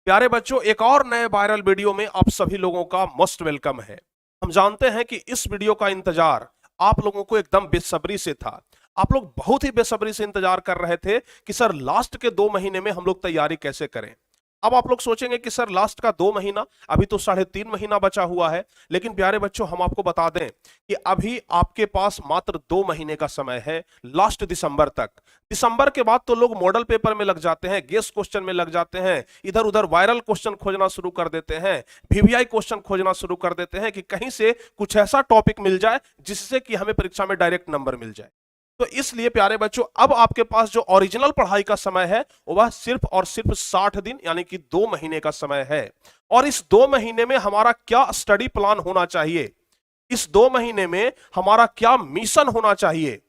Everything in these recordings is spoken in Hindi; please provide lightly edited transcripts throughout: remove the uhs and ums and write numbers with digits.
प्यारे बच्चों, एक और नए वायरल वीडियो में आप सभी लोगों का मोस्ट वेलकम है। हम जानते हैं कि इस वीडियो का इंतजार आप लोगों को एकदम बेसब्री से था। आप लोग बहुत ही बेसब्री से इंतजार कर रहे थे कि सर लास्ट के 2 महीने में हम लोग तैयारी कैसे करें। अब आप लोग सोचेंगे कि सर लास्ट का 2 महीना, अभी तो 3.5 महीना बचा हुआ है। लेकिन प्यारे बच्चों, हम आपको बता दें कि अभी आपके पास मात्र 2 महीने का समय है, लास्ट दिसंबर तक। दिसंबर के बाद तो लोग मॉडल पेपर में लग जाते हैं, गेस क्वेश्चन में लग जाते हैं, इधर उधर वायरल क्वेश्चन खोजना शुरू कर देते हैं, वीवीआई क्वेश्चन खोजना शुरू कर देते हैं कि कहीं से कुछ ऐसा टॉपिक मिल जाए जिससे कि हमें परीक्षा में डायरेक्ट नंबर मिल जाए। तो इसलिए प्यारे बच्चों, अब आपके पास जो ओरिजिनल पढ़ाई का समय है वह सिर्फ और सिर्फ 60 दिन यानी कि 2 महीने का समय है। और इस 2 महीने में हमारा क्या स्टडी प्लान होना चाहिए, इस 2 महीने में हमारा क्या मिशन होना चाहिए,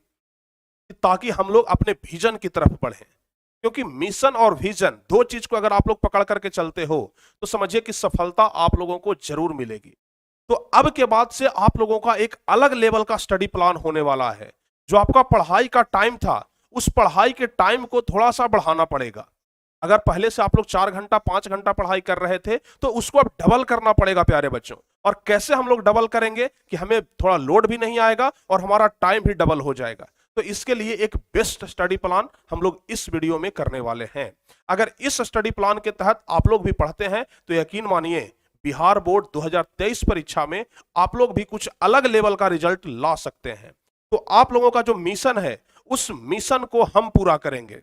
ताकि हम लोग अपने विजन की तरफ बढ़ें। क्योंकि मिशन और विजन दो चीज को अगर आप लोग पकड़ करके चलते हो तो समझिए कि सफलता आप लोगों को जरूर मिलेगी। तो अब के बाद से आप लोगों का एक अलग लेवल का स्टडी प्लान होने वाला है। जो आपका पढ़ाई का टाइम था, उस पढ़ाई के टाइम को थोड़ा सा बढ़ाना पड़ेगा। अगर पहले से आप लोग 4 घंटा 5 घंटा पढ़ाई कर रहे थे तो उसको अब डबल करना पड़ेगा प्यारे बच्चों। और कैसे हम लोग डबल करेंगे कि हमें थोड़ा लोड भी नहीं आएगा और हमारा टाइम भी डबल हो जाएगा। तो इसके लिए एक बेस्ट स्टडी प्लान हम लोग इस वीडियो में करने वाले हैं। अगर इस स्टडी प्लान के तहत आप लोग भी पढ़ते हैं तो यकीन मानिए, बिहार बोर्ड 2023 परीक्षा में आप लोग भी कुछ अलग लेवल का रिजल्ट ला सकते हैं। तो आप लोगों का जो मिशन है, उस मिशन को हम पूरा करेंगे।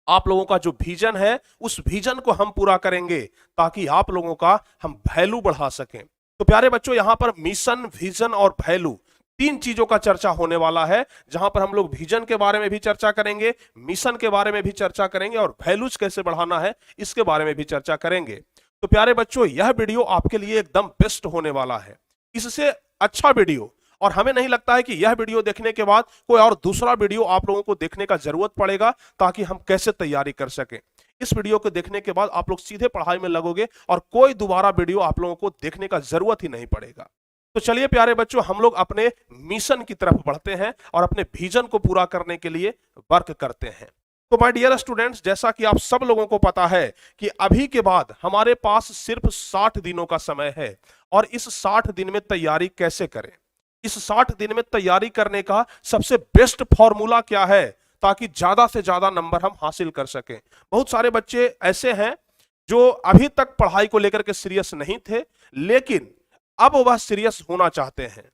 आप लोगों का जो विजन है, उस विजन को हम पूरा करेंगे ताकि आप लोगों का हम वैल्यू बढ़ा सकें। तो प्यारे बच्चों, यहां पर मिशन, विजन और वैल्यू, तीन चीजों का चर्चा होने वाला है, जहां पर हम लोग विजन के बारे में भी चर्चा करेंगे, मिशन के बारे में भी चर्चा करेंगे और वैल्यूज कैसे बढ़ाना है इसके बारे में भी चर्चा करेंगे। तो प्यारे बच्चों, यह वीडियो आपके लिए एकदम बेस्ट होने वाला है। इससे अच्छा वीडियो और हमें नहीं लगता है कि यह वीडियो देखने के बाद कोई और दूसरा वीडियो आप लोगों को देखने का जरूरत पड़ेगा, ताकि हम कैसे तैयारी कर सकें। इस वीडियो को देखने के बाद आप लोग सीधे पढ़ाई में लगोगे और कोई दोबारा वीडियो आप लोगों को देखने का जरूरत ही नहीं पड़ेगा। तो चलिए प्यारे बच्चों, हम लोग अपने मिशन की तरफ बढ़ते हैं और अपने विजन को पूरा करने के लिए वर्क करते हैं। तो माय डियर स्टूडेंट्स, जैसा कि आप सब लोगों को पता है कि अभी के बाद हमारे पास सिर्फ 60 दिनों का समय है। और इस 60 दिन में तैयारी कैसे करें, इस 60 दिन में तैयारी करने का सबसे बेस्ट फॉर्मूला क्या है, ताकि ज्यादा से ज्यादा नंबर हम हासिल कर सकें। बहुत सारे बच्चे ऐसे हैं जो अभी तक पढ़ाई को लेकर के सीरियस नहीं थे, लेकिन अब वह सीरियस होना चाहते हैं।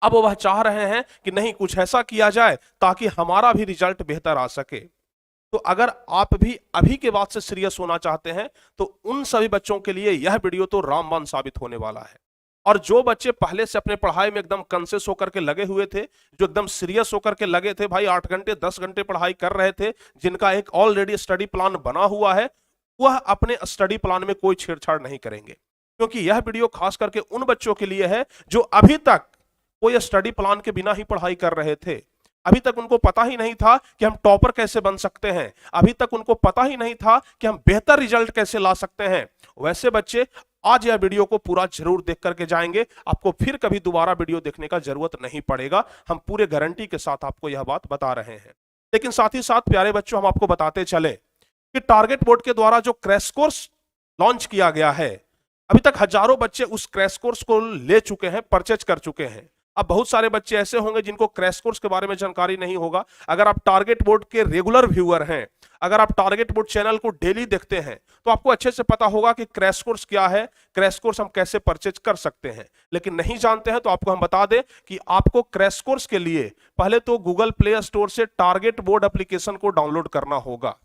अब वह चाह रहे हैं कि नहीं, कुछ ऐसा किया जाए ताकि हमारा भी रिजल्ट बेहतर आ सके। तो अगर आप भी अभी के बाद से सीरियस होना चाहते हैं तो उन सभी बच्चों के लिए यह वीडियो तो रामबाण साबित होने वाला है। और जो बच्चे पहले से अपने पढ़ाई में एकदम कॉन्शियस होकर के लगे हुए थे, जो एकदम सीरियस होकर के लगे थे, भाई 8 घंटे 10 घंटे पढ़ाई कर रहे थे, जिनका एक ऑलरेडी स्टडी प्लान बना हुआ है, वह अपने स्टडी प्लान में कोई छेड़छाड़ नहीं करेंगे। क्योंकि यह वीडियो खास करके उन बच्चों के लिए है जो अभी तक कोई स्टडी प्लान के बिना ही पढ़ाई कर रहे थे। अभी तक उनको पता ही नहीं था कि हम टॉपर कैसे बन सकते हैं, अभी तक उनको पता ही नहीं था कि हम बेहतर रिजल्ट कैसे ला सकते हैं। वैसे बच्चे आज यह वीडियो को पूरा जरूर देख करके जाएंगे, आपको फिर कभी दोबारा वीडियो देखने का जरूरत नहीं पड़ेगा। हम पूरे गारंटी के साथ आपको यह बात बता रहे हैं। लेकिन साथ ही साथ प्यारे बच्चों, हम आपको बताते चले कि टारगेट बोर्ड के द्वारा जो क्रैश कोर्स लॉन्च किया गया है, अभी तक हजारों बच्चे उस क्रैश कोर्स को ले चुके हैं, परचेज कर चुके हैं। अब बहुत सारे बच्चे ऐसे होंगे जिनको क्रैश कोर्स के बारे में जानकारी नहीं होगा। अगर आप टारगेट बोर्ड के रेगुलर व्यूअर हैं, अगर आप टारगेट बोर्ड चैनल को डेली देखते हैं, तो आपको अच्छे से पता होगा कि क्रैश कोर्स क्या है, क्रैश कोर्स हम कैसे परचेज कर सकते हैं। लेकिन नहीं जानते हैं तो आपको हम बता दें कि आपको क्रैश कोर्स के लिए पहले तो गूगल प्ले स्टोर से टारगेट बोर्ड एप्लीकेशन को डाउनलोड करना होगा।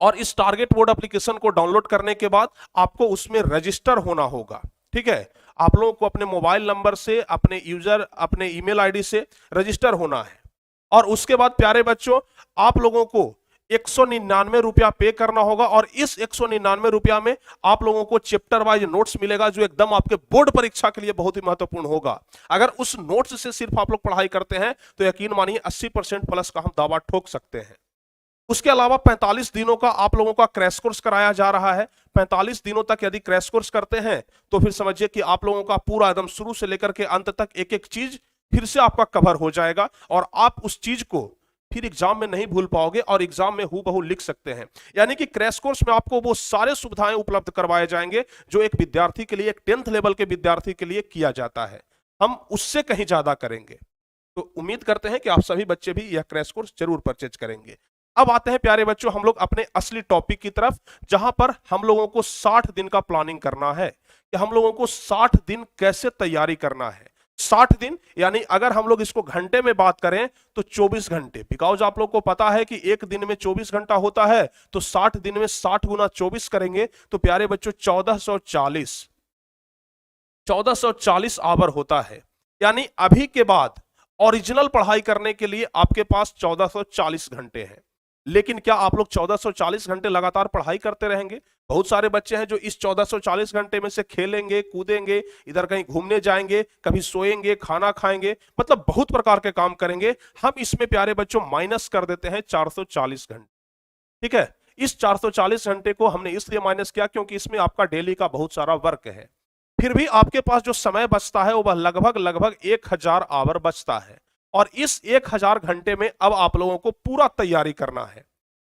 और इस टारगेट बोर्ड एप्लीकेशन को डाउनलोड करने के बाद आपको उसमें रजिस्टर होना होगा। ठीक है, आप लोगों को अपने मोबाइल नंबर से, अपने यूजर, अपने ईमेल आईडी से रजिस्टर होना है। और उसके बाद प्यारे बच्चों, आप लोगों को 199 रुपया पे करना होगा। और इस 199 रुपया में आप लोगों को चैप्टर वाइज नोट्स मिलेगा, जो एकदम आपके बोर्ड परीक्षा के लिए बहुत ही महत्वपूर्ण होगा। अगर उस नोट्स से सिर्फ आप लोग पढ़ाई करते हैं तो यकीन मानिए 80% प्लस का हम दावा ठोक सकते हैं। उसके अलावा 45 दिनों का आप लोगों का क्रैश कोर्स कराया जा रहा है। 45 दिनों तक यदि क्रैश कोर्स करते हैं तो फिर समझिए कि आप लोगों का पूरा एकदम शुरू से लेकर के अंत तक एक एक चीज फिर से आपका कवर हो जाएगा और आप उस चीज को फिर एग्जाम में नहीं भूल पाओगे और एग्जाम में हूबहू लिख सकते हैं। यानी कि क्रैश कोर्स में आपको वो सारे सुविधाएं उपलब्ध करवाए जाएंगे जो एक विद्यार्थी के लिए, एक 10th लेवल के विद्यार्थी के लिए किया जाता है। हम उससे कहीं ज्यादा करेंगे। तो उम्मीद करते हैं कि आप सभी बच्चे भी यह क्रैश कोर्स जरूर परचेज करेंगे। अब आते हैं प्यारे बच्चों हम लोग अपने असली टॉपिक की तरफ, जहां पर हम लोगों को 60 दिन का प्लानिंग करना है कि हम लोगों को 60 दिन कैसे तैयारी करना है। 60 दिन यानी अगर हम लोग इसको घंटे में बात करें तो 24 घंटे, बिकॉज आप लोग को पता है कि एक दिन में 24 घंटा होता है, तो 60 दिन में 60 गुना 24 करेंगे तो प्यारे बच्चों 1440 आवर होता है। यानी अभी के बाद ओरिजिनल पढ़ाई करने के लिए आपके पास 1440 घंटे हैं। लेकिन क्या आप लोग 1440 घंटे लगातार पढ़ाई करते रहेंगे? बहुत सारे बच्चे हैं जो इस 1440 घंटे में से खेलेंगे, कूदेंगे, इधर कहीं घूमने जाएंगे, कभी सोएंगे, खाना खाएंगे, मतलब बहुत प्रकार के काम करेंगे। हम इसमें प्यारे बच्चों माइनस कर देते हैं 440 घंटे। ठीक है, इस 440 घंटे को हमने इसलिए माइनस किया क्योंकि इसमें आपका डेली का बहुत सारा वर्क है। फिर भी आपके पास जो समय बचता है वह लगभग 1000 आवर बचता है, और इस 1000 घंटे में अब आप लोगों को पूरा तैयारी करना है।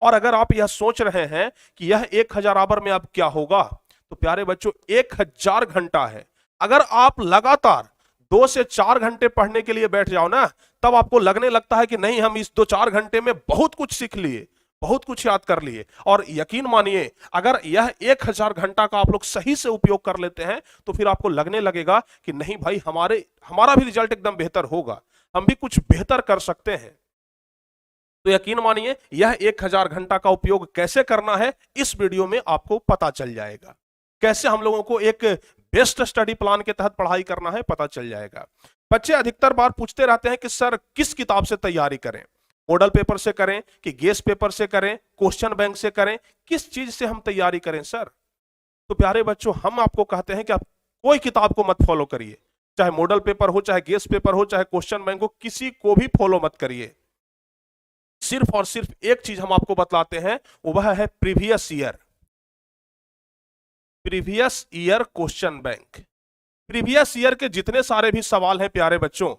और अगर आप यह सोच रहे हैं कि यह 1000 आवर में अब क्या होगा, तो प्यारे बच्चों 1000 घंटा है। अगर आप लगातार 2 से 4 घंटे पढ़ने के लिए बैठ जाओ ना, तब आपको लगने लगता है कि नहीं, हम इस 2-4 घंटे में बहुत कुछ सीख लिए, बहुत कुछ याद कर लिए। और यकीन मानिए, अगर यह 1000 घंटा का आप लोग सही से उपयोग कर लेते हैं तो फिर आपको लगने लगेगा कि नहीं भाई, हमारा भी रिजल्ट एकदम बेहतर होगा, हम भी कुछ बेहतर कर सकते हैं। तो यकीन मानिए, यह 1000 घंटा का उपयोग कैसे करना है इस वीडियो में आपको पता चल जाएगा। कैसे हम लोगों को एक बेस्ट स्टडी प्लान के तहत पढ़ाई करना है पता चल जाएगा। बच्चे अधिकतर बार पूछते रहते हैं कि सर किस किताब से तैयारी करें, मॉडल पेपर से करें कि गेस पेपर से करें, क्वेश्चन बैंक से करें, किस चीज से हम तैयारी करें सर? तो प्यारे बच्चों, हम आपको कहते हैं कि आप कोई किताब को मत फॉलो करिए, चाहे मॉडल पेपर हो, चाहे गेस पेपर हो, चाहे क्वेश्चन बैंक हो, किसी को भी फॉलो मत करिए। सिर्फ और सिर्फ एक चीज हम आपको बतलाते हैं, वह है previous year question bank. Previous year के जितने सारे भी सवाल हैं प्यारे बच्चों,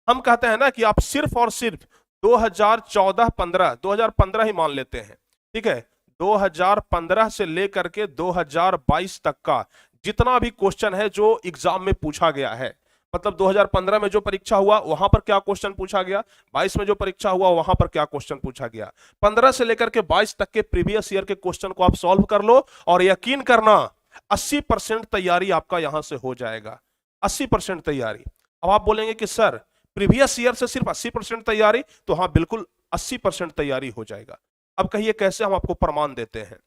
हम कहते हैं ना कि आप सिर्फ और सिर्फ 2014-15 ही मान लेते हैं। ठीक है, 2015 से लेकर के 2022 तक का जितना भी क्वेश्चन है जो एग्जाम में पूछा गया है, मतलब 2015 में जो परीक्षा हुआ वहां पर क्या क्वेश्चन पूछा गया, 22 में जो परीक्षा हुआ वहां पर क्या क्वेश्चन पूछा गया, 15 से लेकर के 22 तक के प्रीवियस ईयर के क्वेश्चन को आप सॉल्व कर लो, और यकीन करना 80% तैयारी आपका यहां से हो जाएगा। 80% तैयारी। अब आप बोलेंगे कि सर प्रीवियस ईयर से सिर्फ 80% तैयारी, तो हाँ बिल्कुल 80% तैयारी हो जाएगा। अब कहिए कैसे हम आपको प्रमाण देते हैं?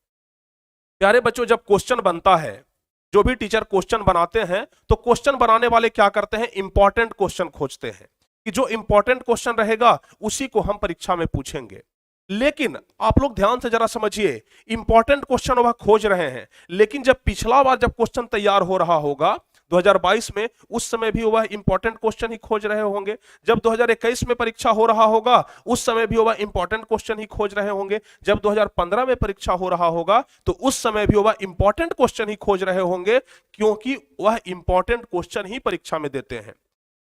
प्यारे बच्चों, जब क्वेश्चन बनता है, जो भी टीचर क्वेश्चन बनाते हैं, तो क्वेश्चन बनाने वाले क्या करते हैं, इंपॉर्टेंट क्वेश्चन खोजते हैं कि जो इंपॉर्टेंट क्वेश्चन रहेगा उसी को हम परीक्षा में पूछेंगे। लेकिन आप लोग ध्यान से जरा समझिए, इंपॉर्टेंट क्वेश्चन वह खोज रहे हैं, लेकिन जब पिछला बार जब क्वेश्चन तैयार हो रहा होगा 2022 में, उस समय भी वह इंपॉर्टेंट क्वेश्चन ही खोज रहे होंगे। जब 2021 में परीक्षा हो रहा होगा उस समय भी वह इंपॉर्टेंट क्वेश्चन ही खोज रहे होंगे। जब 2015 में परीक्षा हो रहा होगा तो उस समय भी वह इंपॉर्टेंट क्वेश्चन ही खोज रहे होंगे, क्योंकि वह इंपॉर्टेंट क्वेश्चन ही परीक्षा में देते हैं,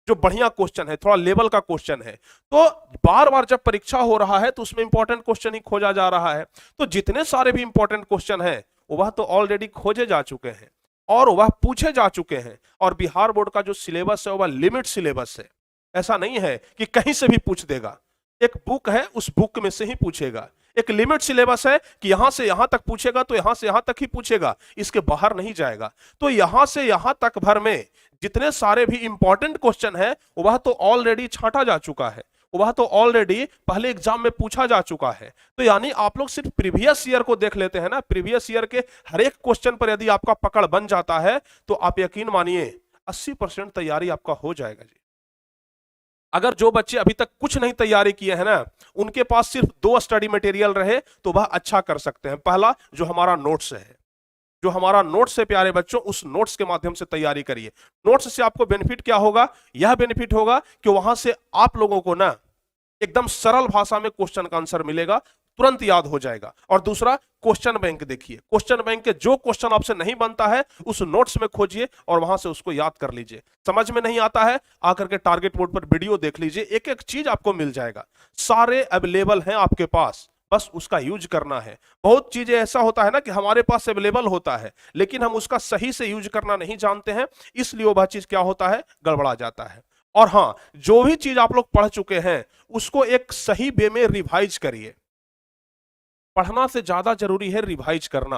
जो बढ़िया क्वेश्चन है, थोड़ा लेवल का क्वेश्चन है। तो बार बार जब परीक्षा हो रहा है तो उसमें इंपॉर्टेंट क्वेश्चन ही खोजा जा रहा है। तो जितने सारे भी इंपॉर्टेंट क्वेश्चन है वह तो ऑलरेडी खोजे जा चुके हैं और वह पूछे जा चुके हैं। और बिहार बोर्ड का जो सिलेबस है वह लिमिट सिलेबस है। ऐसा नहीं है कि कहीं से भी पूछ देगा, एक बुक है उस बुक में से ही पूछेगा। एक लिमिट सिलेबस है कि यहां से यहां तक पूछेगा तो यहां से यहां तक ही पूछेगा, इसके बाहर नहीं जाएगा। तो यहां से यहां तक भर में जितने सारे भी इंपॉर्टेंट क्वेश्चन है वह तो ऑलरेडी छांटा जा चुका है, वह तो ऑलरेडी पहले एग्जाम में पूछा जा चुका है। तो यानी आप लोग सिर्फ प्रीवियस ईयर को देख लेते हैं ना, प्रीवियस ईयर के हर एक क्वेश्चन पर यदि आपका पकड़ बन जाता है तो आप यकीन मानिए 80% तैयारी आपका हो जाएगा जी। अगर जो बच्चे अभी तक कुछ नहीं तैयारी किए हैं ना, उनके पास सिर्फ 2 स्टडी मटेरियल रहे तो वह अच्छा कर सकते हैं। पहला जो हमारा नोट्स है, जो हमारा नोट्स है प्यारे बच्चों, उस नोट्स के माध्यम से तैयारी करिए। नोट्स से आपको बेनिफिट क्या होगा? यह बेनिफिट होगा कि वहां से आप लोगों को ना एकदम सरल भाषा में क्वेश्चन का आंसर मिलेगा, तुरंत याद हो जाएगा। और दूसरा क्वेश्चन बैंक देखिए, क्वेश्चन बैंक के जो क्वेश्चन आपसे नहीं बनता है उस नोट्स में खोजिए और वहां से उसको याद कर लीजिए। समझ में नहीं आता है आकर के टारगेट बोर्ड पर वीडियो देख लीजिए, एक एक चीज आपको मिल जाएगा, सारे अवेलेबल हैं आपके पास, बस उसका यूज करना है। बहुत चीजें ऐसा होता है ना कि हमारे पास अवेलेबल होता है लेकिन हम उसका सही से यूज करना नहीं जानते हैं, इसलिए वह चीज क्या होता है, गड़बड़ा जाता है। और हां, जो भी चीज आप लोग पढ़ चुके हैं उसको एक सही वे में रिवाइज करिए। पढ़ना से ज्यादा जरूरी है रिवाइज करना।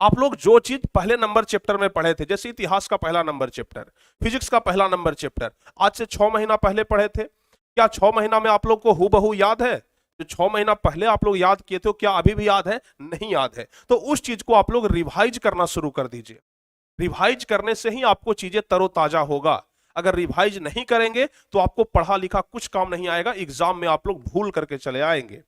आप लोग जो चीज पहले नंबर चैप्टर में पढ़े थे, जैसे इतिहास का पहला नंबर चैप्टर, फिजिक्स का पहला नंबर चैप्टर, आज से 6 महीना पहले पढ़े थे, क्या 6 महीना में आप लोग को हूबहू याद है? जो 6 महीना पहले आप लोग याद किए थे क्या अभी भी याद है? नहीं याद है। तो उस चीज को आप लोग रिवाइज करना शुरू कर दीजिए। रिवाइज करने से ही आपको चीजें तरोताजा होगा। अगर रिवाइज नहीं करेंगे तो आपको पढ़ा लिखा कुछ काम नहीं आएगा, एग्जाम में आप लोग भूल करके चले आएंगे।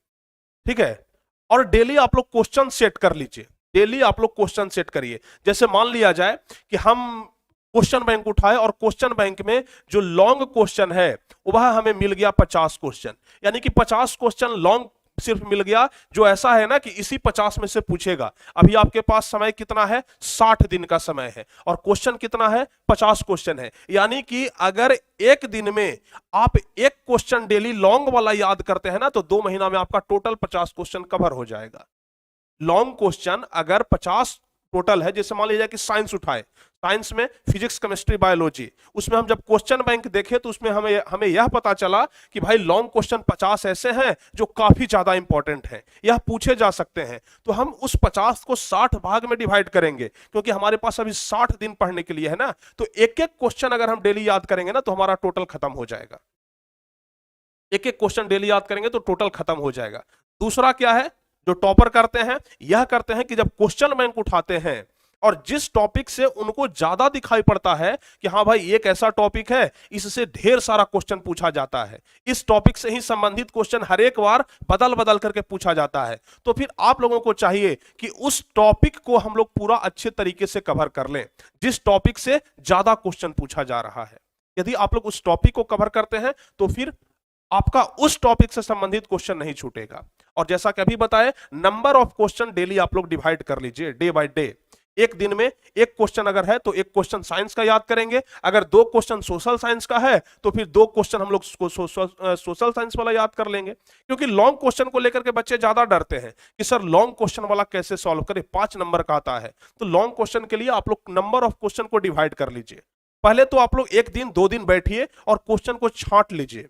ठीक है। और डेली आप लोग क्वेश्चन सेट कर लीजिए, डेली आप लोग क्वेश्चन सेट करिए। जैसे मान लिया जाए कि हम क्वेश्चन बैंक उठाए और क्वेश्चन बैंक में जो लॉन्ग क्वेश्चन है वह हमें मिल गया 50 क्वेश्चन, यानी कि 50 क्वेश्चन लॉन्ग सिर्फ मिल गया, जो ऐसा है ना कि इसी 50 में से पूछेगा। अभी आपके पास समय कितना है? 60 दिन का समय है और क्वेश्चन कितना है? 50 क्वेश्चन है। यानी कि अगर एक दिन में आप एक क्वेश्चन डेली लॉन्ग वाला याद करते हैं ना तो 2 महीना में आपका टोटल 50 क्वेश्चन कवर हो जाएगा। लॉन्ग क्वेश्चन अगर 50 टोटल है, जैसे मान लीजिए कि साइंस उठाए, साइंस में फिजिक्स, केमिस्ट्री, बायोलॉजी, उसमें हम जब क्वेश्चन बैंक देखे तो उसमें हमें यह पता चला कि भाई लॉन्ग क्वेश्चन 50 ऐसे हैं जो काफी ज्यादा इंपॉर्टेंट हैं, यह पूछे जा सकते हैं। तो हम उस 50 को 60 भाग में डिवाइड करेंगे, क्योंकि हमारे पास अभी 60 दिन पढ़ने के लिए है ना। तो एक एक क्वेश्चन अगर हम डेली याद करेंगे ना तो हमारा टोटल खत्म हो जाएगा। एक एक क्वेश्चन डेली याद करेंगे तो टोटल खत्म हो जाएगा। दूसरा क्या है जो टॉपर करते हैं, यह करते हैं कि जब क्वेश्चन बैंक उठाते हैं और जिस टॉपिक से उनको ज्यादा दिखाई पड़ता है कि हाँ भाई एक ऐसा टॉपिक है इससे ढेर सारा क्वेश्चन पूछा जाता है, इस टॉपिक से ही संबंधित क्वेश्चन हर एक बार बदल बदल करके पूछा जाता है, तो फिर आप लोगों को चाहिए कि उस टॉपिक को हम लोग पूरा अच्छे तरीके से कवर कर लें जिस टॉपिक से ज्यादा क्वेश्चन पूछा जा रहा है। यदि आप लोग उस टॉपिक को कवर करते हैं तो फिर आपका उस टॉपिक से संबंधित क्वेश्चन नहीं छूटेगा। और जैसा कि अभी बताए, नंबर ऑफ क्वेश्चन डेली आप लोग डिवाइड कर लीजिए डे बाय डे। एक दिन में एक क्वेश्चन अगर है तो एक क्वेश्चन साइंस का याद करेंगे, अगर 2 क्वेश्चन सोशल साइंस का है तो फिर 2 क्वेश्चन हम लोग सोशल साइंस वाला याद कर लेंगे। क्योंकि लॉन्ग क्वेश्चन को लेकर के बच्चे ज्यादा डरते हैं कि सर लॉन्ग क्वेश्चन वाला कैसे सॉल्व करें, 5 नंबर का आता है। तो लॉन्ग क्वेश्चन के लिए आप लोग नंबर ऑफ क्वेश्चन को डिवाइड कर लीजिए। पहले तो आप लोग 1 दिन 2 दिन बैठिए और क्वेश्चन को छांट लीजिए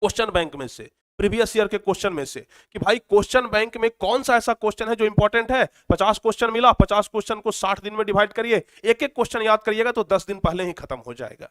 क्वेश्चन बैंक में से, प्रीवियस ईयर के क्वेश्चन में से, कि भाई क्वेश्चन बैंक में कौन सा ऐसा क्वेश्चन है जो इंपॉर्टेंट है। 50 क्वेश्चन मिला, 50 क्वेश्चन को 60 दिन में डिवाइड करिए, एक एक क्वेश्चन याद करिएगा तो 10 दिन पहले ही खत्म हो जाएगा।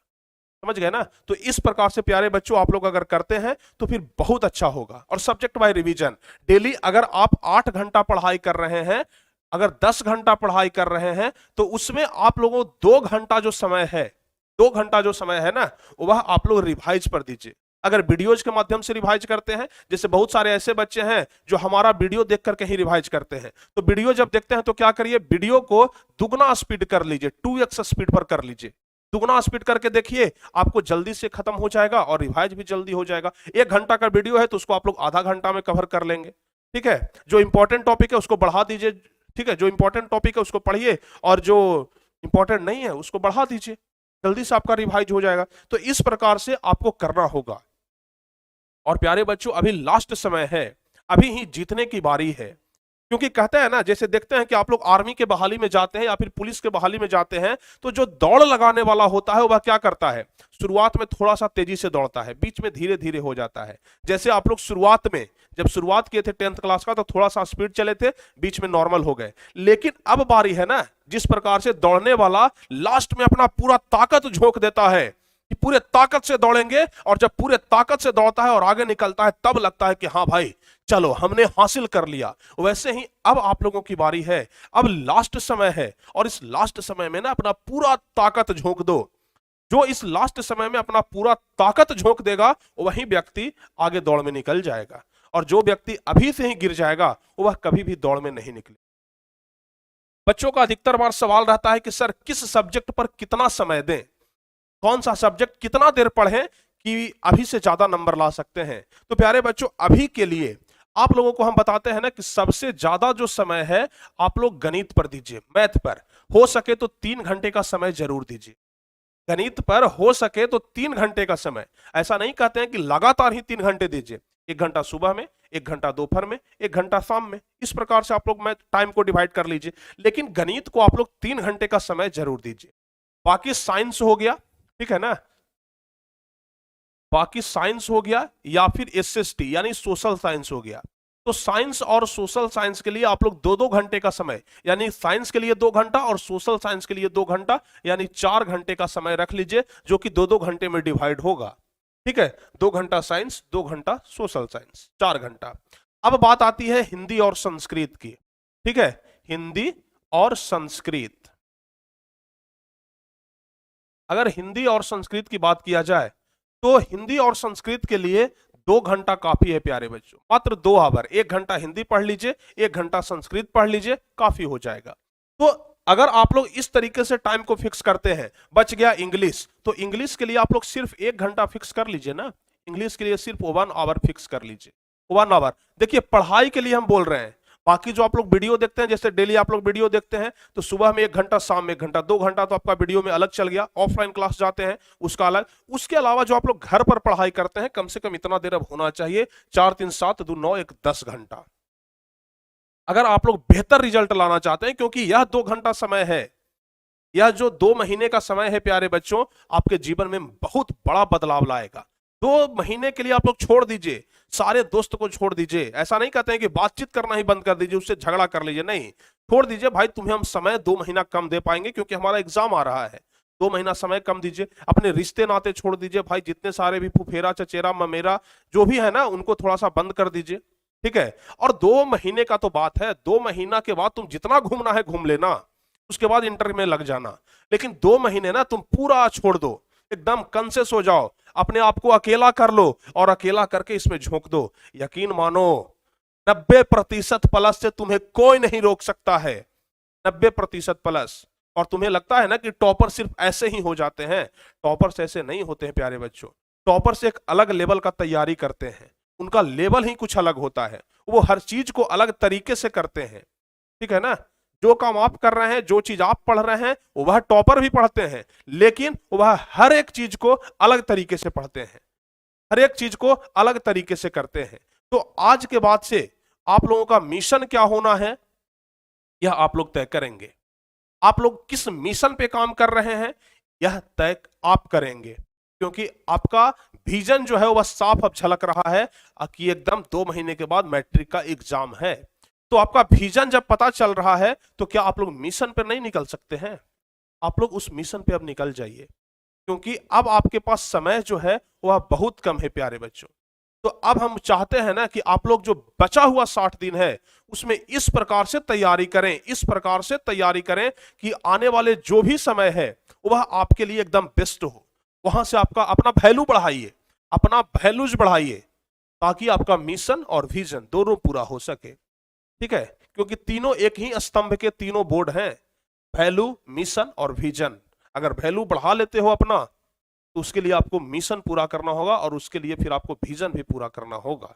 समझ गए ना? तो इस प्रकार से प्यारे बच्चों आप लोग अगर करते हैं तो फिर बहुत अच्छा होगा। और सब्जेक्ट बाय रिवीजन डेली अगर आप 8 घंटा पढ़ाई कर रहे हैं, अगर 10 घंटा पढ़ाई कर रहे हैं तो उसमें आप लोगों 2 घंटा जो समय है, 2 घंटा जो समय है ना वह आप लोग रिवाइज पर दीजिए। अगर वीडियोज के माध्यम से रिवाइज करते हैं, जैसे बहुत सारे ऐसे बच्चे हैं जो हमारा वीडियो देख करके ही रिवाइज करते हैं, तो वीडियो जब देखते हैं तो क्या करिए, वीडियो को दुगना स्पीड कर लीजिए, 2x स्पीड पर कर लीजिए। दुगना स्पीड करके देखिए, आपको जल्दी से खत्म हो जाएगा और रिवाइज भी जल्दी हो जाएगा। 1 घंटा का वीडियो है तो उसको आप लोग आधा घंटा में कवर कर लेंगे। ठीक है, जो इंपॉर्टेंट टॉपिक है उसको बढ़ा दीजिए। ठीक है, जो इंपॉर्टेंट टॉपिक है उसको पढ़िए और जो इंपॉर्टेंट नहीं है उसको बढ़ा दीजिए, जल्दी से आपका रिवाइज हो जाएगा। तो इस प्रकार से आपको करना होगा। और प्यारे बच्चों अभी लास्ट समय है, अभी ही जीतने की बारी है। क्योंकि कहते हैं ना, जैसे देखते हैं कि आप लोग आर्मी के बहाली में जाते हैं या फिर पुलिस के बहाली में जाते हैं तो जो दौड़ लगाने वाला होता है वह क्या करता है, शुरुआत में थोड़ा सा तेजी से दौड़ता है, बीच में धीरे धीरे हो जाता है। जैसे आप लोग शुरुआत में जब शुरुआत किए थे 10th क्लास का तो थोड़ा सा स्पीड चले थे, बीच में नॉर्मल हो गए, लेकिन अब बारी है ना जिस प्रकार से दौड़ने वाला लास्ट में अपना पूरा ताकत झोंक देता है कि पूरे ताकत से दौड़ेंगे, और जब पूरे ताकत से दौड़ता है और आगे निकलता है तब लगता है कि हाँ भाई चलो हमने हासिल कर लिया। वैसे ही अब आप लोगों की बारी है, अब लास्ट समय है और इस लास्ट समय में ना अपना पूरा ताकत झोंक दो। जो इस लास्ट समय में अपना पूरा ताकत झोंक देगा वही व्यक्ति आगे दौड़ में निकल जाएगा, और जो व्यक्ति अभी से ही गिर जाएगा वह कभी भी दौड़ में नहीं निकले। बच्चों का अधिकतर बार सवाल रहता है कि सर किस सब्जेक्ट पर कितना समय दें, कौन सा सब्जेक्ट कितना देर पढ़ें कि अभी से ज्यादा नंबर ला सकते हैं। तो प्यारे बच्चों अभी के लिए आप लोगों को हम बताते हैं ना कि सबसे ज्यादा जो समय है आप लोग गणित पर दीजिए, मैथ पर। हो सके तो 3 घंटे का समय जरूर दीजिए गणित पर, हो सके तो 3 घंटे का समय। ऐसा नहीं कहते हैं कि लगातार ही 3 घंटे दीजिए, 1 घंटा सुबह में, 1 घंटा दोपहर में, 1 घंटा शाम में, इस प्रकार से आप लोग मैथ टाइम को डिवाइड कर लीजिए। लेकिन गणित को आप लोग 3 घंटे का समय जरूर दीजिए। बाकी साइंस हो गया, ठीक है ना, बाकी साइंस हो गया या फिर एसएसटी यानी सोशल साइंस हो गया, तो साइंस और सोशल साइंस के लिए आप लोग 2-2 घंटे का समय, यानी साइंस के लिए 2 घंटा और सोशल साइंस के लिए 2 घंटा, यानी 4 घंटे का समय रख लीजिए, जो कि 2-2 घंटे में डिवाइड होगा। ठीक है, 2 घंटा साइंस, 2 घंटा सोशल साइंस, 4 घंटा। अब बात आती है हिंदी और संस्कृत की। ठीक है, हिंदी और संस्कृत, अगर हिंदी और संस्कृत की बात किया जाए तो हिंदी और संस्कृत के लिए 2 घंटा काफी है प्यारे बच्चों, मात्र 2 आवर। 1 घंटा हिंदी पढ़ लीजिए, 1 घंटा संस्कृत पढ़ लीजिए, काफी हो जाएगा। तो अगर आप लोग इस तरीके से टाइम को फिक्स करते हैं, बच गया इंग्लिश, तो इंग्लिश के लिए आप लोग सिर्फ 1 घंटा फिक्स कर लीजिए ना, इंग्लिश के लिए सिर्फ 1 आवर फिक्स कर लीजिए, 1 आवर। देखिए पढ़ाई के लिए हम बोल रहे हैं, बाकी जो आप लोग वीडियो देखते हैं, जैसे डेली आप लोग वीडियो देखते हैं, तो सुबह में 1 घंटा, शाम में 1 घंटा, 2 घंटा तो आपका वीडियो में अलग चल गया, ऑफलाइन क्लास जाते हैं उसका अलग। उसके अलावा जो आप लोग घर पर पढ़ाई करते हैं, कम से कम इतना देर अब होना चाहिए, 4 3 7 2 9 1 10 घंटा, अगर आप लोग बेहतर रिजल्ट लाना चाहते हैं। क्योंकि यह 2 घंटा समय है, यह जो 2 महीने का समय है प्यारे बच्चों, आपके जीवन में बहुत बड़ा बदलाव लाएगा। 2 महीने के लिए आप लोग छोड़ दीजिए, सारे दोस्त को छोड़ दीजिए। ऐसा नहीं कहते हैं कि बातचीत करना ही बंद कर दीजिए, उससे झगड़ा कर लीजिए, नहीं, छोड़ दीजिए भाई, तुम्हें हम समय 2 महीना कम दे पाएंगे क्योंकि हमारा एग्जाम आ रहा है। 2 महीना समय कम दीजिए, अपने रिश्ते नाते छोड़ दीजिए भाई, जितने सारे भी फुफेरा चचेरा ममेरा जो भी है ना, उनको थोड़ा सा बंद कर दीजिए। ठीक है, और 2 महीने का तो बात है, 2 महीना के बाद तुम जितना घूमना है घूम लेना, उसके बाद इंटर में लग जाना। लेकिन 2 महीने ना तुम पूरा छोड़ दो, एकदम कॉन्शियस हो जाओ, अपने आप को अकेला कर लो और अकेला करके इसमें झोंक दो। यकीन मानो 90% प्लस से तुम्हें कोई नहीं रोक सकता है, 90% प्लस। और तुम्हें लगता है ना कि टॉपर सिर्फ ऐसे ही हो जाते हैं, टॉपर्स ऐसे नहीं होते हैं प्यारे बच्चों। टॉपर्स एक अलग लेवल का तैयारी करते हैं, उनका लेवल ही कुछ अलग होता है, वो हर चीज को अलग तरीके से करते हैं। ठीक है ना, जो काम आप कर रहे हैं, जो चीज आप पढ़ रहे हैं, वह टॉपर भी पढ़ते हैं, लेकिन वह हर एक चीज को अलग तरीके से पढ़ते हैं, हर एक चीज को अलग तरीके से करते हैं। तो आज के बाद से आप लोगों का मिशन क्या होना है, यह आप लोग तय करेंगे। आप लोग किस मिशन पे काम कर रहे हैं, यह तय आप करेंगे, क्योंकि आपका विजन जो है वह साफ अब झलक रहा है कि एकदम 2 महीने के बाद मैट्रिक का एग्जाम है। तो आपका विजन जब पता चल रहा है, तो क्या आप लोग मिशन पर नहीं निकल सकते हैं? आप लोग उस मिशन पे अब निकल जाइए, क्योंकि अब आपके पास समय जो है वह बहुत कम है प्यारे बच्चों। तो अब हम चाहते हैं ना कि आप लोग जो बचा हुआ 60 दिन है, उसमें इस प्रकार से तैयारी करें, इस प्रकार से तैयारी करें कि आने वाले जो भी समय है वह आपके लिए एकदम बेस्ट हो। वहां से आपका अपना वैल्यू बढ़ाइए, अपना वैल्यूज बढ़ाइए, ताकि आपका मिशन और विजन दोनों पूरा हो सके। ठीक है, क्योंकि तीनों एक ही स्तंभ के तीनों बोर्ड हैं, वैल्यू, मिशन और विजन। अगर वैल्यू बढ़ा लेते हो अपना, तो उसके लिए आपको मिशन पूरा करना होगा और उसके लिए फिर आपको विजन भी पूरा करना होगा।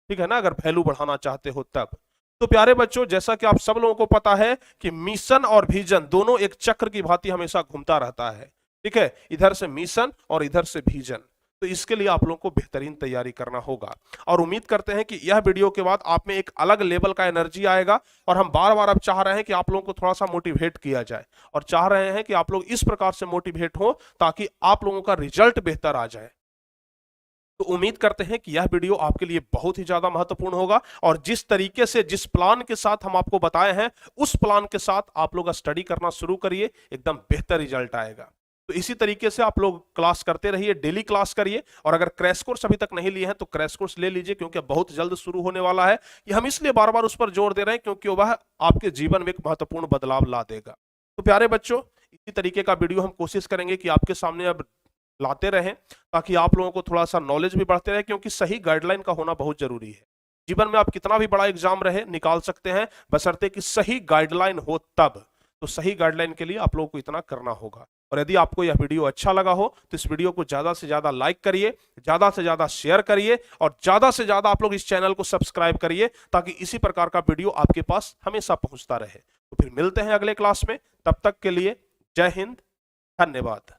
ठीक है ना, अगर वैल्यू बढ़ाना चाहते हो तब। तो प्यारे बच्चों, जैसा कि आप सब लोगों को पता है कि मिशन और विजन दोनों एक चक्र की भांति हमेशा घूमता रहता है। ठीक है, इधर से मिशन और इधर से विजन। तो इसके लिए आप लोगों को बेहतरीन तैयारी करना होगा, और उम्मीद करते हैं कि यह वीडियो के बाद आप में एक अलग लेवल का एनर्जी आएगा। और हम बार बार अब चाह रहे हैं कि आप लोगों को थोड़ा सा मोटिवेट किया जाए, और चाह रहे हैं कि आप लोग इस प्रकार से मोटिवेट हो ताकि आप लोगों का रिजल्ट बेहतर आ जाए। तो उम्मीद करते हैं कि यह वीडियो आपके लिए बहुत ही ज्यादा महत्वपूर्ण होगा, और जिस तरीके से, जिस प्लान के साथ हम आपको बताए हैं, उस प्लान के साथ आप लोग स्टडी करना शुरू करिए, एकदम बेहतर रिजल्ट आएगा। तो इसी तरीके से आप लोग क्लास करते रहिए, डेली क्लास करिए। और अगर क्रैश कोर्स अभी तक नहीं लिए हैं तो क्रैश कोर्स ले लीजिए, क्योंकि बहुत जल्द शुरू होने वाला है। ये हम इसलिए बार बार उस पर जोर दे रहे हैं क्योंकि वह आपके जीवन में एक महत्वपूर्ण बदलाव ला देगा। तो प्यारे बच्चों, इसी तरीके का वीडियो हम कोशिश करेंगे कि आपके सामने अब लाते रहें, ताकि आप लोगों को थोड़ा सा नॉलेज भी बढ़ते रहे, क्योंकि सही गाइडलाइन का होना बहुत जरूरी है। जीवन में आप कितना भी बड़ा एग्जाम रहे निकाल सकते हैं, बशर्ते कि सही गाइडलाइन हो तब। तो सही गाइडलाइन के लिए आप लोगों को इतना करना होगा। और यदि आपको यह वीडियो अच्छा लगा हो तो इस वीडियो को ज्यादा से ज्यादा लाइक करिए, ज्यादा से ज्यादा शेयर करिए और ज्यादा से ज्यादा आप लोग इस चैनल को सब्सक्राइब करिए ताकि इसी प्रकार का वीडियो आपके पास हमेशा पहुंचता रहे। तो फिर मिलते हैं अगले क्लास में, तब तक के लिए जय हिंद, धन्यवाद।